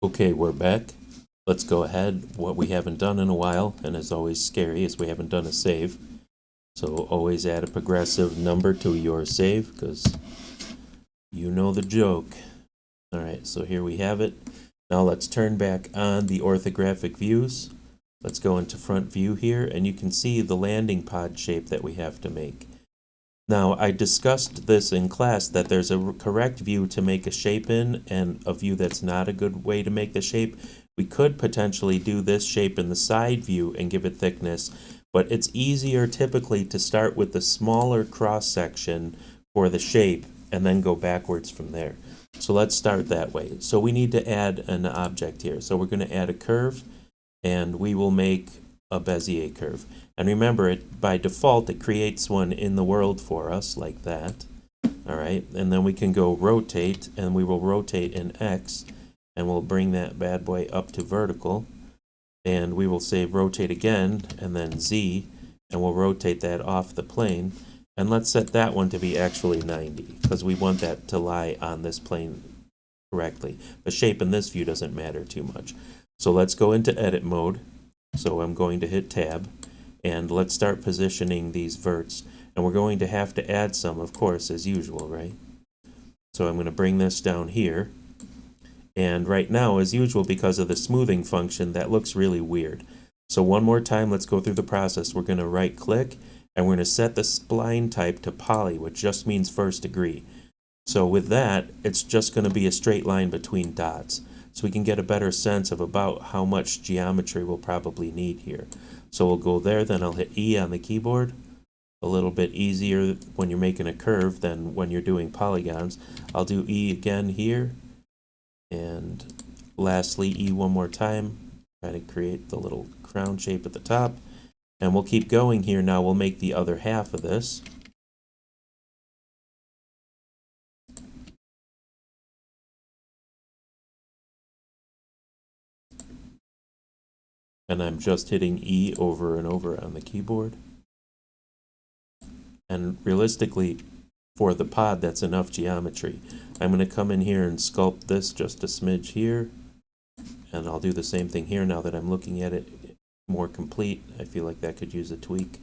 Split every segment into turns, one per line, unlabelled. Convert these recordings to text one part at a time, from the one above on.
Okay, we're back. Let's go ahead. What we haven't done in a while, and is always scary, is we haven't done a save. So always add a progressive number to your save, because you know the joke. Alright, so here we have it. Now let's turn back on the orthographic views. Let's go into front view here, and you can see the landing pod shape that we have to make. Now, I discussed this in class that there's a correct view to make a shape in and a view that's not a good way to make the shape. We could potentially do this shape in the side view and give it thickness, but it's easier typically to start with the smaller cross section for the shape and then go backwards from there. So let's start that way. So we need to add an object here. So we're going to add a curve, and we will make a Bezier curve. And remember, it by default it creates one in the world for us like that. All right, and then we can go rotate, and we will rotate in X, and we'll bring that bad boy up to vertical, and we will say rotate again, and then Z, and we'll rotate that off the plane. And let's set that one to be actually 90, because we want that to lie on this plane correctly. The shape in this view doesn't matter too much. So let's go into edit mode. So I'm going to hit tab, and let's start positioning these verts. And we're going to have to add some, of course, as usual, right? So I'm going to bring this down here. And right now, as usual, because of the smoothing function, that looks really weird. So one more time, let's go through the process. We're going to right click, and we're going to set the spline type to poly, which just means first degree. So with that, it's just going to be a straight line between dots. So we can get a better sense of about how much geometry we'll probably need here. So we'll go there, then I'll hit E on the keyboard. A little bit easier when you're making a curve than when you're doing polygons. I'll do E again here. And lastly, E one more time. Try to create the little crown shape at the top. And we'll keep going here. Now we'll make the other half of this. And I'm just hitting E over and over on the keyboard. And realistically, for the pod, that's enough geometry. I'm going to come in here and sculpt this just a smidge here. And I'll do the same thing here now that I'm looking at it more complete. I feel like that could use a tweak.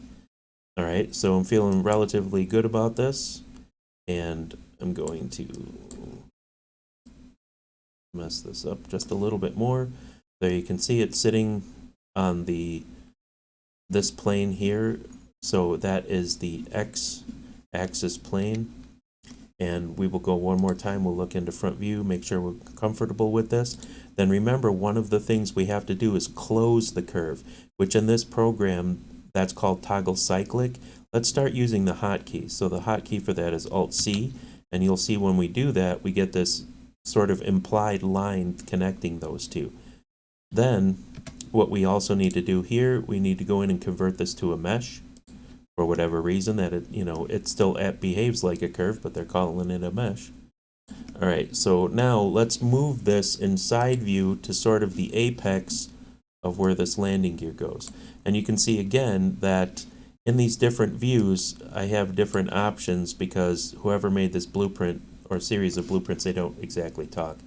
All right, so I'm feeling relatively good about this. And I'm going to mess this up just a little bit more. There you can see it sitting on this plane here. So that is the X axis plane. And we will go one more time. We'll look into front view, make sure we're comfortable with this. Then remember, one of the things we have to do is close the curve, which in this program, that's called toggle cyclic. Let's start using the hotkey. So the hotkey for that is Alt-C, and you'll see when we do that, we get this sort of implied line connecting those two. Then, what we also need to do here, we need to go in and convert this to a mesh. For whatever reason, that it still behaves like a curve, but they're calling it a mesh. All right, so now let's move this in side view to sort of the apex of where this landing gear goes. And you can see again that in these different views, I have different options because whoever made this blueprint or series of blueprints, they don't exactly talk.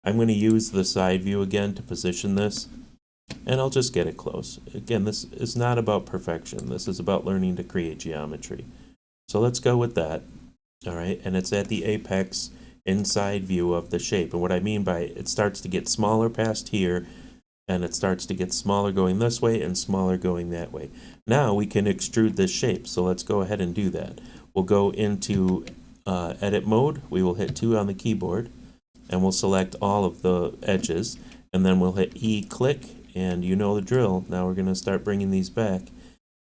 I'm going to use the side view again to position this. And I'll just get it close. Again, this is not about perfection. This is about learning to create geometry. So let's go with that. All right, and it's at the apex inside view of the shape. And what I mean by it starts to get smaller past here, and it starts to get smaller going this way and smaller going that way. Now we can extrude this shape. So let's go ahead and do that. We'll go into edit mode. We will hit 2 on the keyboard, and we'll select all of the edges. And then we'll hit E click. And you know the drill. Now we're going to start bringing these back.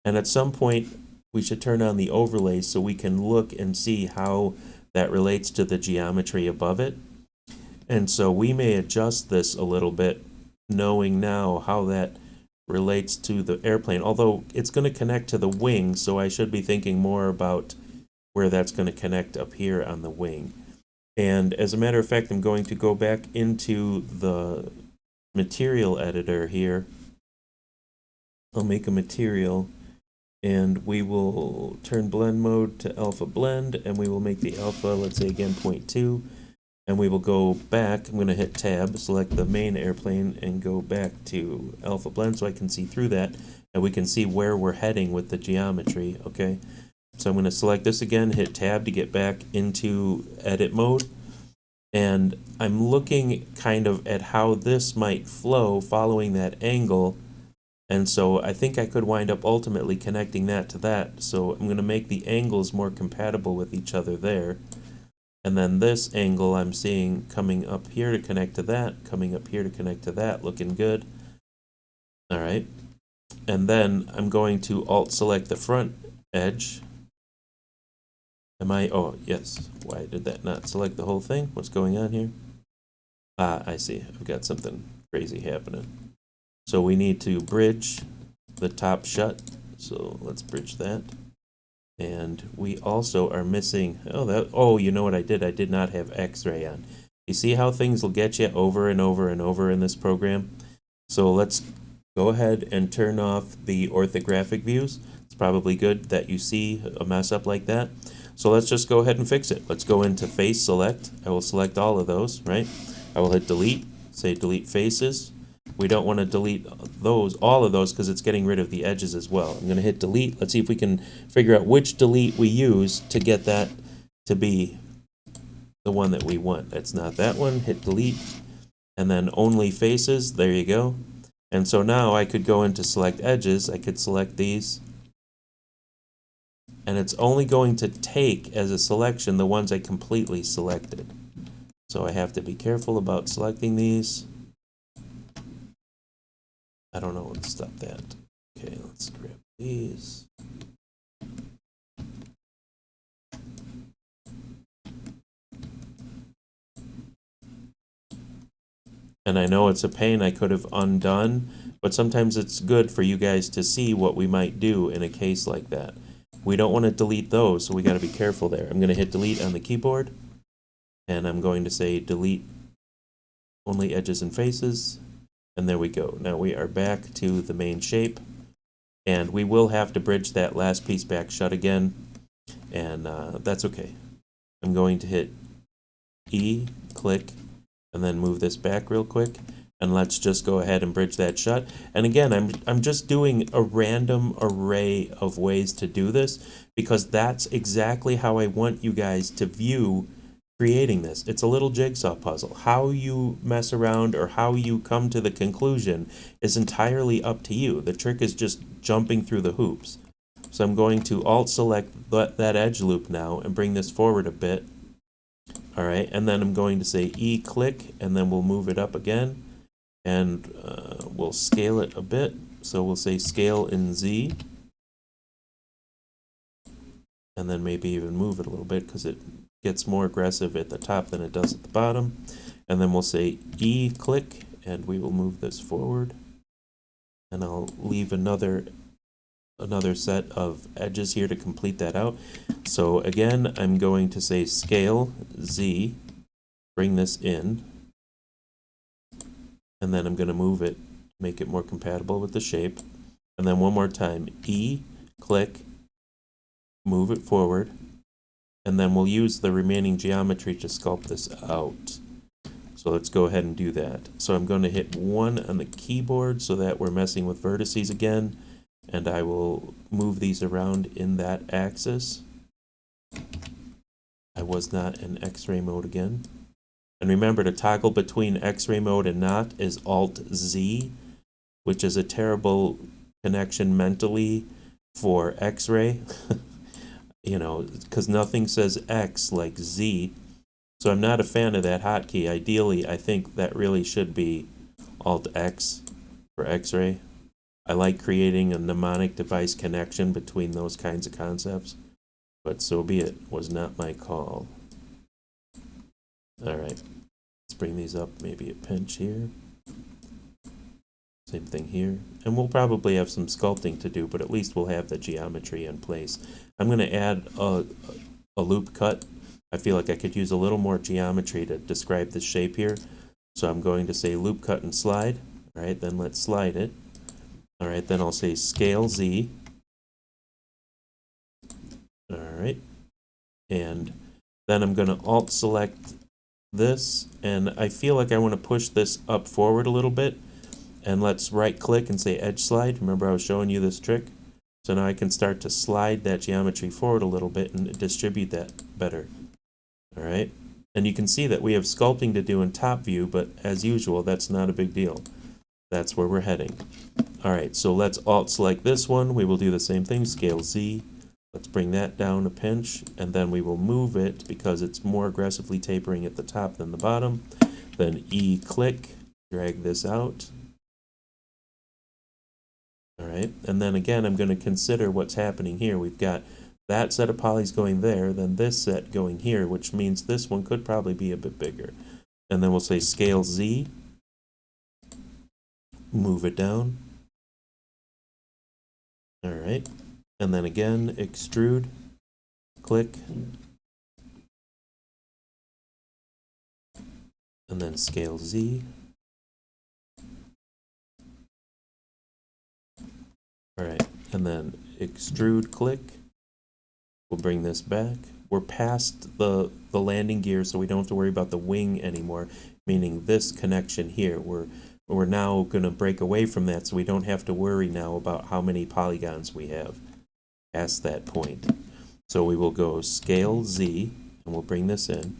And at some point, we should turn on the overlay so we can look and see how that relates to the geometry above it. And so we may adjust this a little bit, knowing now how that relates to the airplane. Although it's going to connect to the wing, so I should be thinking more about where that's going to connect up here on the wing. And as a matter of fact, I'm going to go back into the material editor here. I'll make a material, and we will turn blend mode to alpha blend, and we will make the alpha, let's say again 0.2, and we will go back. I'm going to hit tab, select the main airplane, and go back to alpha blend so I can see through that, and we can see where we're heading with the geometry. Okay, so I'm going to select this again, hit tab to get back into edit mode, and I'm looking kind of at how this might flow following that angle. And so I think I could wind up ultimately connecting that to that. So I'm going to make the angles more compatible with each other there. And then this angle I'm seeing coming up here to connect to that, coming up here to connect to that, looking good. All right. And then I'm going to Alt select the front edge. Oh, yes. Why did that not select the whole thing? What's going on here? Ah, I see. I've got something crazy happening. So we need to bridge the top shut. So let's bridge that. And we also are missing, you know what I did? I did not have X-ray on. You see how things will get you over and over and over in this program? So let's go ahead and turn off the orthographic views. It's probably good that you see a mess up like that. So let's just go ahead and fix it. Let's go into face select. I will select all of those, right? I will hit delete, say delete faces. We don't want to delete all of those, because it's getting rid of the edges as well. I'm going to hit delete. Let's see if we can figure out which delete we use to get that to be the one that we want. That's not that one. Hit delete. And then only faces. There you go. And so now I could go into select edges. I could select these. And it's only going to take as a selection the ones I completely selected. So I have to be careful about selecting these. I don't know, let's stop that. Okay, let's grab these. And I know it's a pain, I could have undone, but sometimes it's good for you guys to see what we might do in a case like that. We don't want to delete those, so we got to be careful there. I'm going to hit delete on the keyboard, and I'm going to say delete only edges and faces, and there we go. Now we are back to the main shape, and we will have to bridge that last piece back shut again, and that's okay. I'm going to hit E, click, and then move this back real quick, and let's just go ahead and bridge that shut. And again, I'm just doing a random array of ways to do this, because that's exactly how I want you guys to view creating this. It's a little jigsaw puzzle. How you mess around or how you come to the conclusion is entirely up to you. The trick is just jumping through the hoops. So I'm going to Alt select that edge loop now and bring this forward a bit. All right, and then I'm going to say E click, and then we'll move it up again, and we'll scale it a bit. So we'll say scale in Z, and then maybe even move it a little bit, because it gets more aggressive at the top than it does at the bottom. And then we'll say E click, and we will move this forward, and I'll leave another set of edges here to complete that out. So again, I'm going to say scale Z, bring this in, and then I'm going to move it, make it more compatible with the shape. And then one more time, E, click, move it forward, and then we'll use the remaining geometry to sculpt this out. So let's go ahead and do that. So I'm going to hit 1 on the keyboard so that we're messing with vertices again, and I will move these around in that axis. I was not in X-ray mode again. And remember, to toggle between X-ray mode and not is Alt-Z, which is a terrible connection mentally for X-ray. You know, because nothing says X like Z. So I'm not a fan of that hotkey. Ideally, I think that really should be Alt-X for X-ray. I like creating a mnemonic device connection between those kinds of concepts, but so be it. Was not my call. All right, let's bring these up maybe a pinch here. Same thing here. And we'll probably have some sculpting to do, but at least we'll have the geometry in place. I'm going to add a loop cut. I feel like I could use a little more geometry to describe this shape here. So I'm going to say loop cut and slide. All right, then let's slide it. All right, then I'll say scale Z. All right. And then I'm going to Alt select this, and I feel like I want to push this up forward a little bit. And let's right click and say edge slide. Remember I was showing you this trick? So now I can start to slide that geometry forward a little bit and distribute that better. All right. And you can see that we have sculpting to do in top view, but as usual, that's not a big deal. That's where we're heading. All right, so let's alt select this one. We will do the same thing, scale Z. Let's bring that down a pinch, and then we will move it because it's more aggressively tapering at the top than the bottom. Then E click, drag this out. All right, and then again, I'm going to consider what's happening here. We've got that set of polys going there, then this set going here, which means this one could probably be a bit bigger. And then we'll say scale Z, move it down. All right, and then again, extrude, click, and then scale Z. All right, and then extrude, click. We'll bring this back. We're past the landing gear, so we don't have to worry about the wing anymore, meaning this connection here. We're now going to break away from that, so we don't have to worry now about how many polygons we have past that point. So we will go scale Z, and we'll bring this in.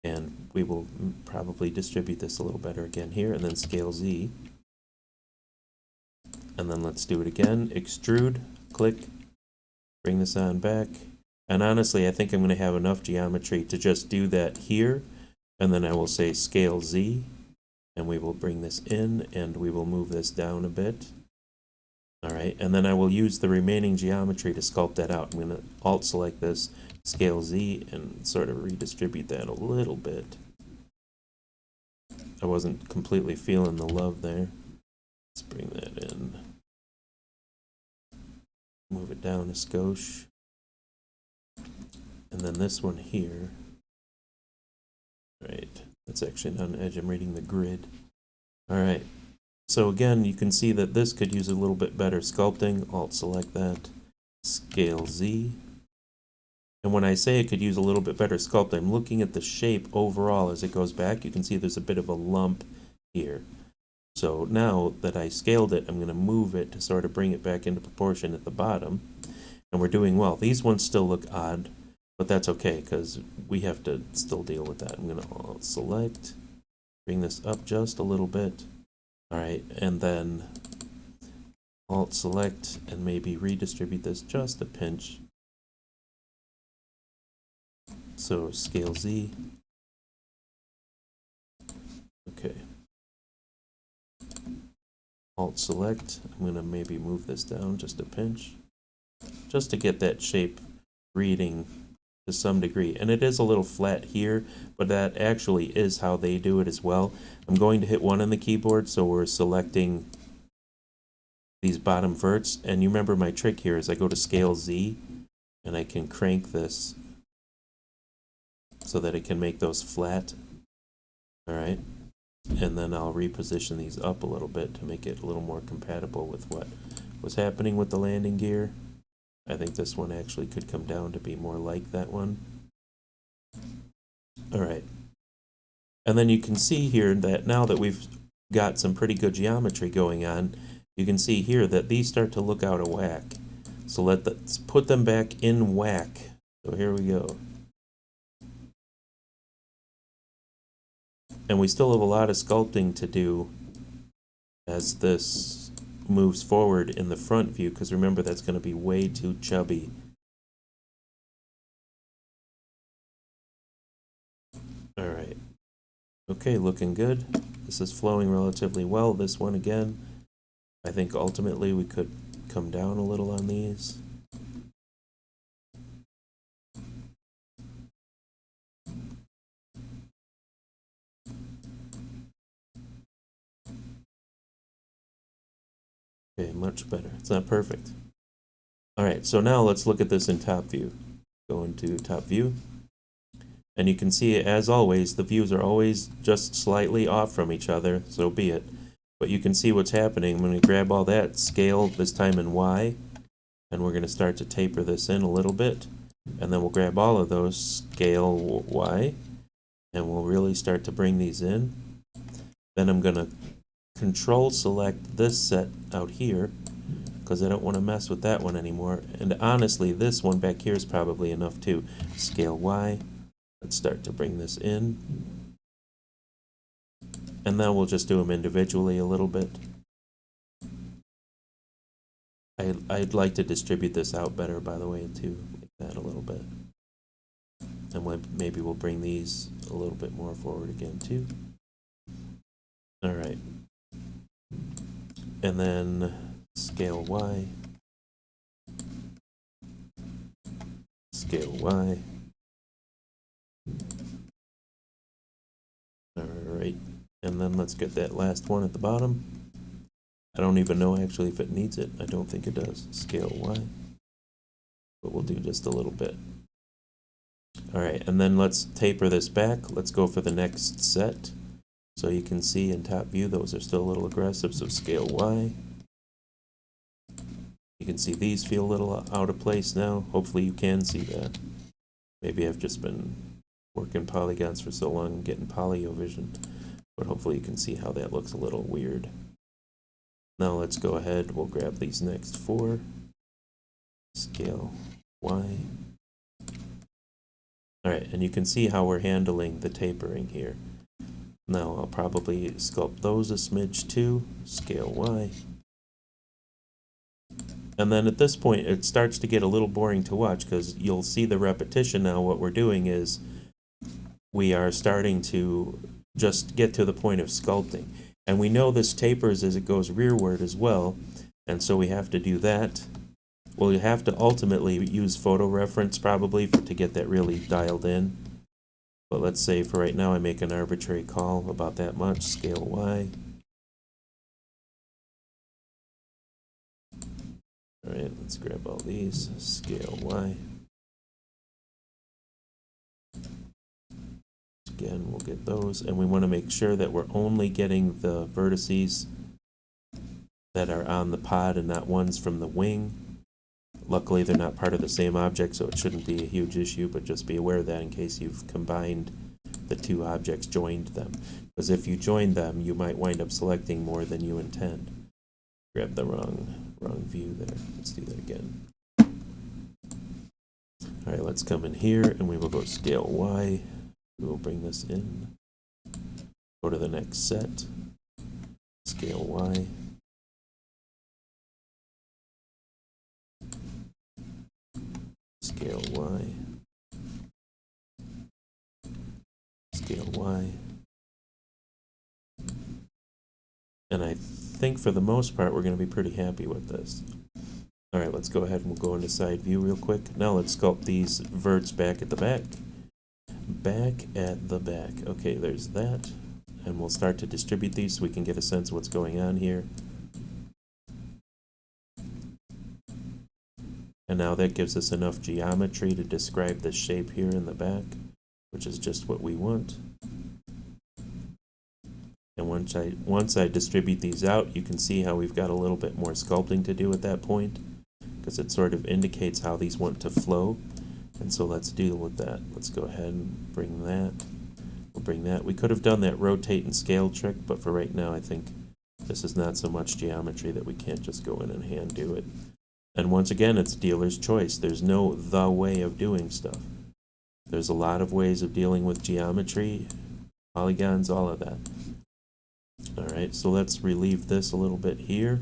And we will probably distribute this a little better again here, and then scale Z. And then let's do it again. Extrude, click, bring this on back. And honestly, I think I'm going to have enough geometry to just do that here. And then I will say scale Z. And we will bring this in, and we will move this down a bit. All right, and then I will use the remaining geometry to sculpt that out. I'm going to alt select this, scale Z, and sort of redistribute that a little bit. I wasn't completely feeling the love there. Let's bring that in. Move it down a skosh. And then this one here. Right, that's actually not an edge, I'm reading the grid. All right, so again, you can see that this could use a little bit better sculpting. Alt select that, scale Z. And when I say it could use a little bit better sculpt, I'm looking at the shape overall as it goes back. You can see there's a bit of a lump here. So now that I scaled it, I'm going to move it to sort of bring it back into proportion at the bottom. And we're doing well. These ones still look odd, but that's okay because we have to still deal with that. I'm going to alt select, bring this up just a little bit. All right, and then alt select and maybe redistribute this just a pinch. So scale Z. Okay. Alt select. I'm going to maybe move this down just a pinch, just to get that shape reading to some degree. And it is a little flat here, but that actually is how they do it as well. I'm going to hit 1 on the keyboard, so we're selecting these bottom verts. And you remember my trick here is I go to scale Z, and I can crank this so that it can make those flat. All right. And then I'll reposition these up a little bit to make it a little more compatible with what was happening with the landing gear. I think this one actually could come down to be more like that one. All right. And then you can see here that now that we've got some pretty good geometry going on, you can see here that these start to look out of whack. So let's put them back in whack. So here we go. And we still have a lot of sculpting to do as this moves forward in the front view, because remember, that's going to be way too chubby. All right. Okay, looking good. This is flowing relatively well. This one again, I think ultimately we could come down a little on these. Okay, much better. It's not perfect. All right, so now let's look at this in top view. Go into top view. And you can see, as always, the views are always just slightly off from each other, so be it. But you can see what's happening. I'm going to grab all that, scale this time in Y, and we're going to start to taper this in a little bit. And then we'll grab all of those, scale Y, and we'll really start to bring these in. Then I'm going to control select this set out here because I don't want to mess with that one anymore. And honestly, this one back here is probably enough too. Scale Y. Let's start to bring this in. And then we'll just do them individually a little bit. I'd like to distribute this out better, by the way, too, like that a little bit. And maybe we'll bring these a little bit more forward again, too. All right. And then scale Y. Scale Y. All right. And then let's get that last one at the bottom. I don't even know actually if it needs it. I don't think it does. Scale Y. But we'll do just a little bit. All right, and then let's taper this back. Let's go for the next set. So you can see in top view, those are still a little aggressive, so scale Y. You can see these feel a little out of place now. Hopefully you can see that. Maybe I've just been working polygons for so long and getting polyo vision. But hopefully you can see how that looks a little weird. Now let's go ahead, we'll grab these next four. Scale Y. Alright, and you can see how we're handling the tapering here. Now I'll probably sculpt those a smidge too. Scale Y. And then at this point it starts to get a little boring to watch because you'll see the repetition now. What we're doing is we are starting to just get to the point of sculpting. And we know this tapers as it goes rearward as well, and so we have to do that. Well, you have to ultimately use photo reference probably to get that really dialed in. But let's say for right now I make an arbitrary call about that much. Scale Y. Alright, let's grab all these. Scale Y. Again, we'll get those, and we want to make sure that we're only getting the vertices that are on the pod and not ones from the wing. Luckily, they're not part of the same object, so it shouldn't be a huge issue, but just be aware of that in case you've combined the two objects, joined them. Because if you join them, you might wind up selecting more than you intend. Grab the wrong view there. Let's do that again. All right, let's come in here, and we will go scale Y. We will bring this in. Go to the next set. Scale Y. Scale Y. Scale Y. And I think for the most part we're going to be pretty happy with this. Alright, let's go ahead and we'll go into side view real quick. Now let's sculpt these verts back at the back. Back at the back. Okay, there's that. And we'll start to distribute these so we can get a sense of what's going on here. And now that gives us enough geometry to describe the shape here in the back, which is just what we want. And once I distribute these out, you can see how we've got a little bit more sculpting to do at that point, because it sort of indicates how these want to flow. And so let's deal with that. Let's go ahead and bring that. We'll bring that. We could have done that rotate and scale trick, but for right now I think this is not so much geometry that we can't just go in and hand do it. And once again, it's dealer's choice. There's no the way of doing stuff. There's a lot of ways of dealing with geometry, polygons, all of that. Alright, so let's relieve this a little bit here.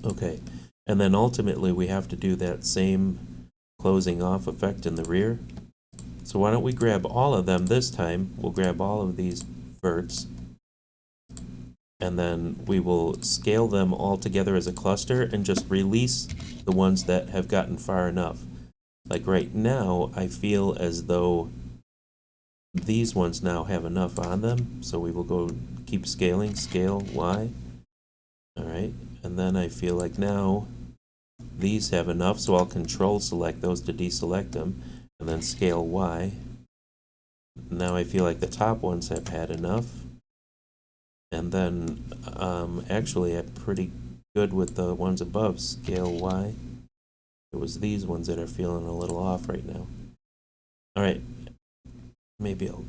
Okay, and then ultimately we have to do that same closing off effect in the rear. So why don't we grab all of them this time. We'll grab all of these verts, and then we will scale them all together as a cluster and just release the ones that have gotten far enough. Like right now, I feel as though these ones now have enough on them, so we will go keep scaling, scale Y. Alright, and then I feel like now these have enough, so I'll control select those to deselect them, and then scale Y. Now I feel like the top ones have had enough. And then actually I'm pretty good with the ones above. Scale Y. It was these ones that are feeling a little off right now. Alright, Maybe I'll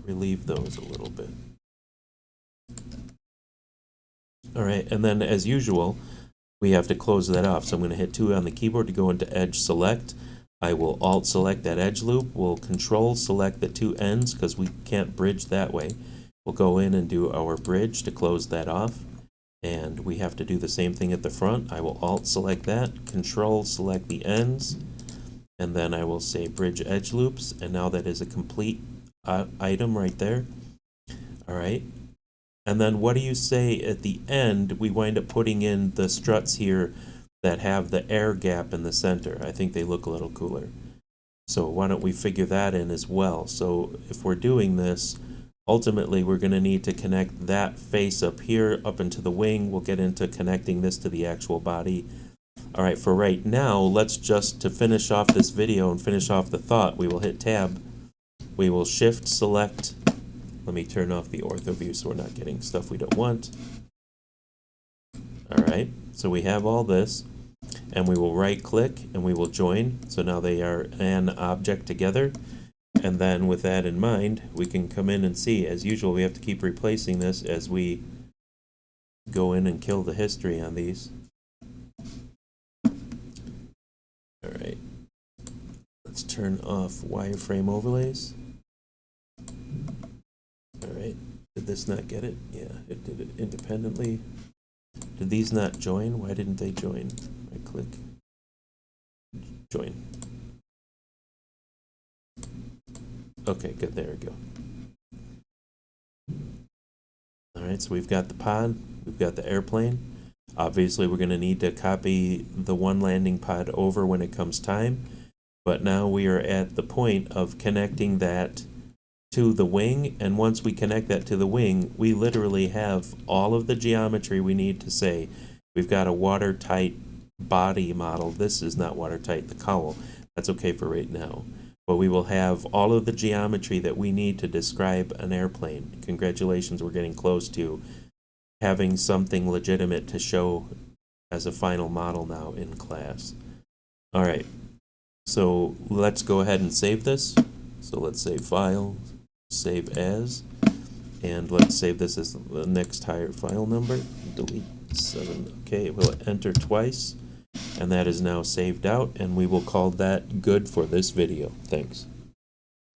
relieve those a little bit. All right, and then as usual, we have to close that off. So I'm going to hit 2 on the keyboard to go into Edge Select. I will Alt select that edge loop. We'll Control select the 2 ends because we can't bridge that way. We'll go in and do our bridge to close that off. And we have to do the same thing at the front. I will Alt select that, Control select the ends, and then I will say Bridge Edge Loops, and now that is a complete item right there. All right. And then what do you say at the end? We wind up putting in the struts here that have the air gap in the center. I think they look a little cooler. So why don't we figure that in as well? So if we're doing this, ultimately we're going to need to connect that face up here up into the wing. We'll get into connecting this to the actual body. All right, for right now, let's just, to finish off this video and finish off the thought, we will hit Tab. We will Shift select. Let me turn off the ortho view so we're not getting stuff we don't want. All right, so we have all this, and we will right click and we will join. So now they are an object together. And then with that in mind, we can come in and see, as usual, we have to keep replacing this as we go in and kill the history on these. All right, let's turn off wireframe overlays. All right, did this not get it? Yeah, it did it independently. Did these not join? Why didn't they join? Right click, join. Okay, good, there we go. All right, so we've got the pod, we've got the airplane. Obviously, we're going to need to copy the one landing pod over when it comes time. But now we are at the point of connecting that to the wing. And once we connect that to the wing, we literally have all of the geometry we need to say we've got a watertight body model. This is not watertight, the cowl. That's okay for right now. But we will have all of the geometry that we need to describe an airplane. Congratulations, we're getting close to having something legitimate to show as a final model now in class. All right, so let's go ahead and save this. So let's say File, Save As, and let's save this as the next higher file number. Delete 7. Okay, we'll enter twice. And that is now saved out, and we will call that good for this video. Thanks.